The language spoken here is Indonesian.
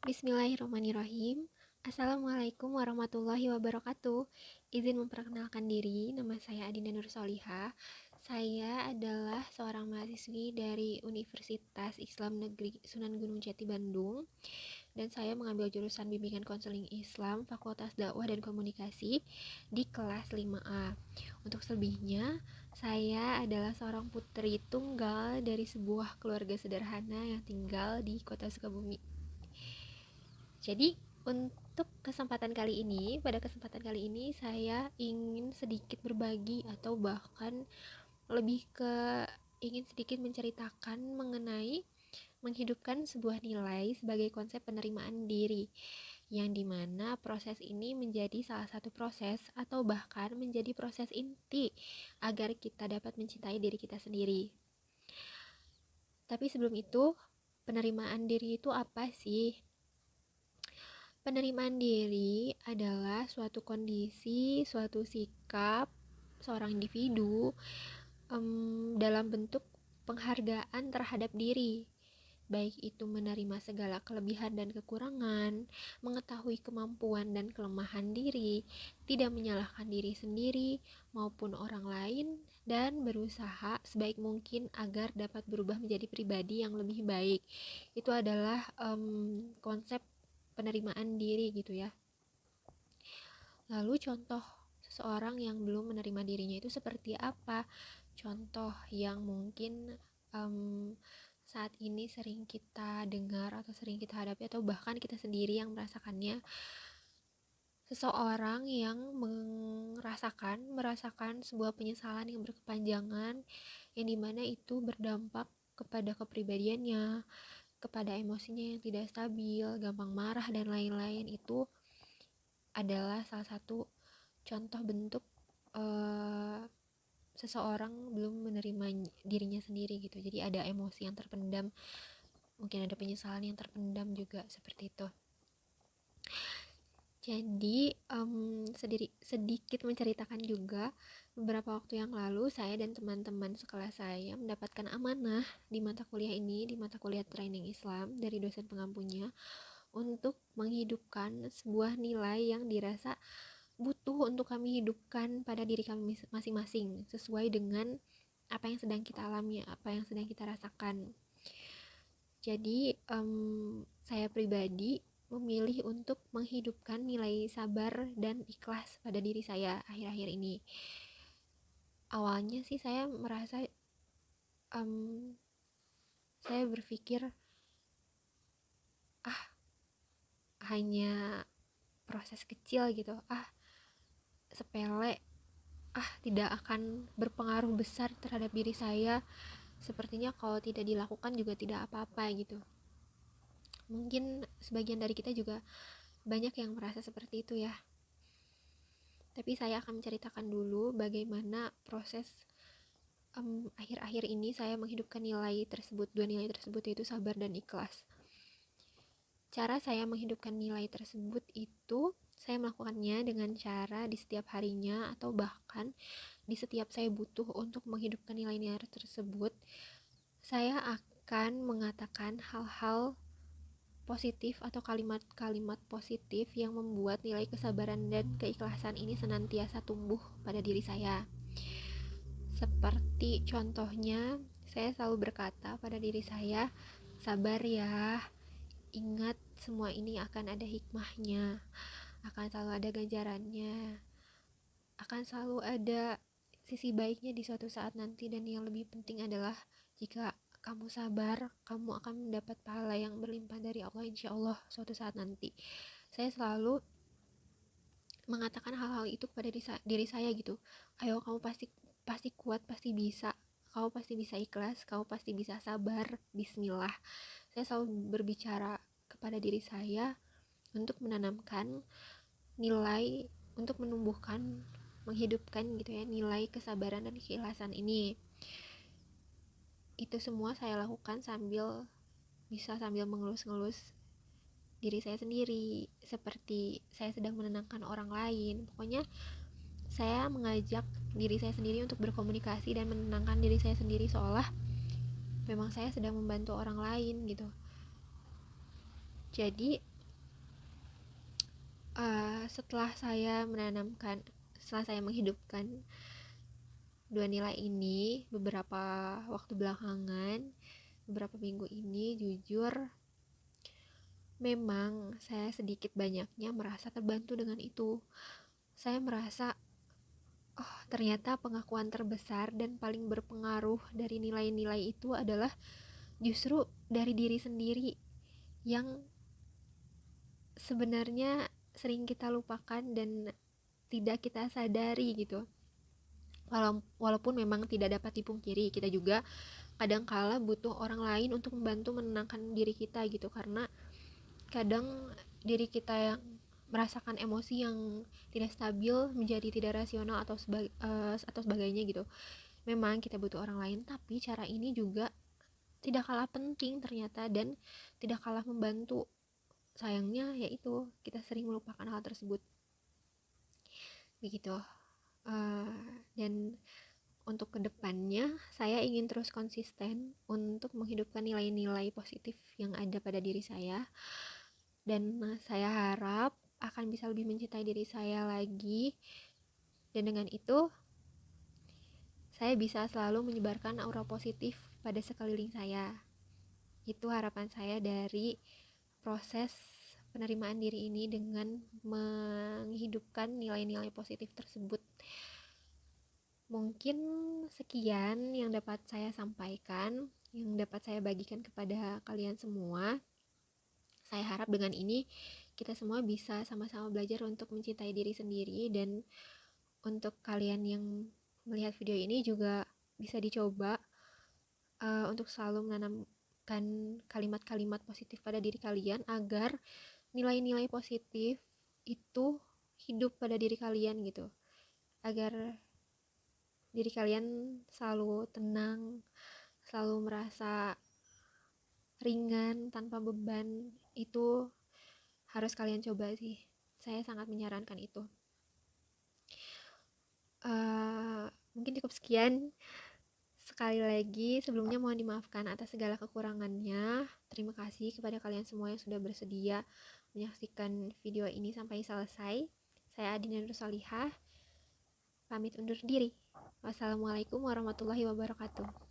Bismillahirrahmanirrahim. Assalamualaikum warahmatullahi wabarakatuh. Izin memperkenalkan diri, nama saya Adinda Nur Solihah. Saya adalah seorang mahasiswi dari Universitas Islam Negeri Sunan Gunung Jati Bandung, dan saya mengambil jurusan Bimbingan Konseling Islam Fakultas Dakwah dan Komunikasi di kelas 5A. Untuk selebihnya, saya adalah seorang putri tunggal dari sebuah keluarga sederhana yang tinggal di Kota Sukabumi. Jadi, pada kesempatan kali ini saya ingin sedikit berbagi atau bahkan lebih ke ingin sedikit menceritakan mengenai menghidupkan sebuah nilai sebagai konsep penerimaan diri, yang dimana proses ini menjadi salah satu proses atau bahkan menjadi proses inti agar kita dapat mencintai diri kita sendiri. Tapi sebelum itu, penerimaan diri itu apa sih? Penerimaan diri adalah suatu kondisi, suatu sikap seorang individu dalam bentuk penghargaan terhadap diri, baik itu menerima segala kelebihan dan kekurangan, mengetahui kemampuan dan kelemahan diri, tidak menyalahkan diri sendiri maupun orang lain, dan berusaha sebaik mungkin agar dapat berubah menjadi pribadi yang lebih baik. Itu adalah konsep penerimaan diri gitu ya. Lalu contoh seseorang yang belum menerima dirinya itu seperti apa? Contoh yang mungkin saat ini sering kita dengar atau sering kita hadapi atau bahkan kita sendiri yang merasakannya, seseorang yang merasakan sebuah penyesalan yang berkepanjangan, yang dimana itu berdampak kepada kepribadiannya, kepada emosinya yang tidak stabil, gampang marah dan lain-lain. Itu adalah salah satu contoh bentuk seseorang belum menerima dirinya sendiri gitu. Jadi ada emosi yang terpendam, mungkin ada penyesalan yang terpendam juga seperti itu. Jadi sedikit menceritakan juga, beberapa waktu yang lalu saya dan teman-teman sekelas saya mendapatkan amanah di mata kuliah ini, di mata kuliah training Islam dari dosen pengampunya, untuk menghidupkan sebuah nilai yang dirasa butuh untuk kami hidupkan pada diri kami masing-masing, sesuai dengan apa yang sedang kita alami, apa yang sedang kita rasakan. Jadi saya pribadi memilih untuk menghidupkan nilai sabar dan ikhlas pada diri saya akhir-akhir ini. Awalnya sih saya merasa saya berpikir hanya proses kecil gitu, sepele, tidak akan berpengaruh besar terhadap diri saya, sepertinya kalau tidak dilakukan juga tidak apa-apa gitu. Mungkin sebagian dari kita juga banyak yang merasa seperti itu ya. Tapi saya akan menceritakan dulu bagaimana proses akhir-akhir ini saya menghidupkan nilai tersebut, dua nilai tersebut, yaitu sabar dan ikhlas. Cara saya menghidupkan nilai tersebut itu saya melakukannya dengan cara di setiap harinya atau bahkan di setiap saya butuh untuk menghidupkan nilai-nilai tersebut, saya akan mengatakan hal-hal positif atau kalimat-kalimat positif yang membuat nilai kesabaran dan keikhlasan ini senantiasa tumbuh pada diri saya. Seperti contohnya, saya selalu berkata pada diri saya, sabar ya, ingat semua ini akan ada hikmahnya, akan selalu ada ganjarannya, akan selalu ada sisi baiknya di suatu saat nanti, dan yang lebih penting adalah jika kamu sabar, kamu akan mendapat pahala yang berlimpah dari Allah insya Allah suatu saat nanti. Saya selalu mengatakan hal-hal itu kepada diri saya gitu. Ayo, kamu pasti pasti kuat, pasti bisa. Kamu pasti bisa ikhlas, kamu pasti bisa sabar. Bismillah. Saya selalu berbicara kepada diri saya untuk menanamkan nilai, untuk menumbuhkan, menghidupkan gitu ya, nilai kesabaran dan keikhlasan ini. Itu semua saya lakukan sambil mengelus-ngelus diri saya sendiri, seperti saya sedang menenangkan orang lain. Pokoknya saya mengajak diri saya sendiri untuk berkomunikasi dan menenangkan diri saya sendiri, seolah memang saya sedang membantu orang lain gitu. Jadi Setelah saya menghidupkan dua nilai ini beberapa waktu belakangan, beberapa minggu ini, jujur memang saya sedikit banyaknya merasa terbantu dengan itu. Saya merasa, oh ternyata pengakuan terbesar dan paling berpengaruh dari nilai-nilai itu adalah justru dari diri sendiri, yang sebenarnya sering kita lupakan dan tidak kita sadari gitu. Walaupun memang tidak dapat dipungkiri, kita juga kadangkala butuh orang lain untuk membantu menenangkan diri kita gitu, karena kadang diri kita yang merasakan emosi yang tidak stabil, menjadi tidak rasional atau sebagainya gitu. Memang kita butuh orang lain, tapi cara ini juga tidak kalah penting ternyata dan tidak kalah membantu. Sayangnya yaitu kita sering melupakan hal tersebut begitu. Dan untuk kedepannya saya ingin terus konsisten untuk menghidupkan nilai-nilai positif yang ada pada diri saya, dan saya harap akan bisa lebih mencintai diri saya lagi, dan dengan itu saya bisa selalu menyebarkan aura positif pada sekeliling saya. Itu harapan saya dari proses penerimaan diri ini dengan menghidupkan nilai-nilai positif tersebut. Mungkin sekian yang dapat saya sampaikan, yang dapat saya bagikan kepada kalian semua. Saya harap dengan ini kita semua bisa sama-sama belajar untuk mencintai diri sendiri, dan untuk kalian yang melihat video ini juga bisa dicoba untuk selalu menanamkan kalimat-kalimat positif pada diri kalian agar nilai-nilai positif itu hidup pada diri kalian gitu, agar diri kalian selalu tenang, selalu merasa ringan tanpa beban. Itu harus kalian coba sih, saya sangat menyarankan itu. Mungkin cukup sekian. Sekali lagi sebelumnya mohon dimaafkan atas segala kekurangannya. Terima kasih kepada kalian semua yang sudah bersedia menyaksikan video ini sampai selesai. Saya Adina Nursalihah, pamit undur diri. Wassalamualaikum warahmatullahi wabarakatuh.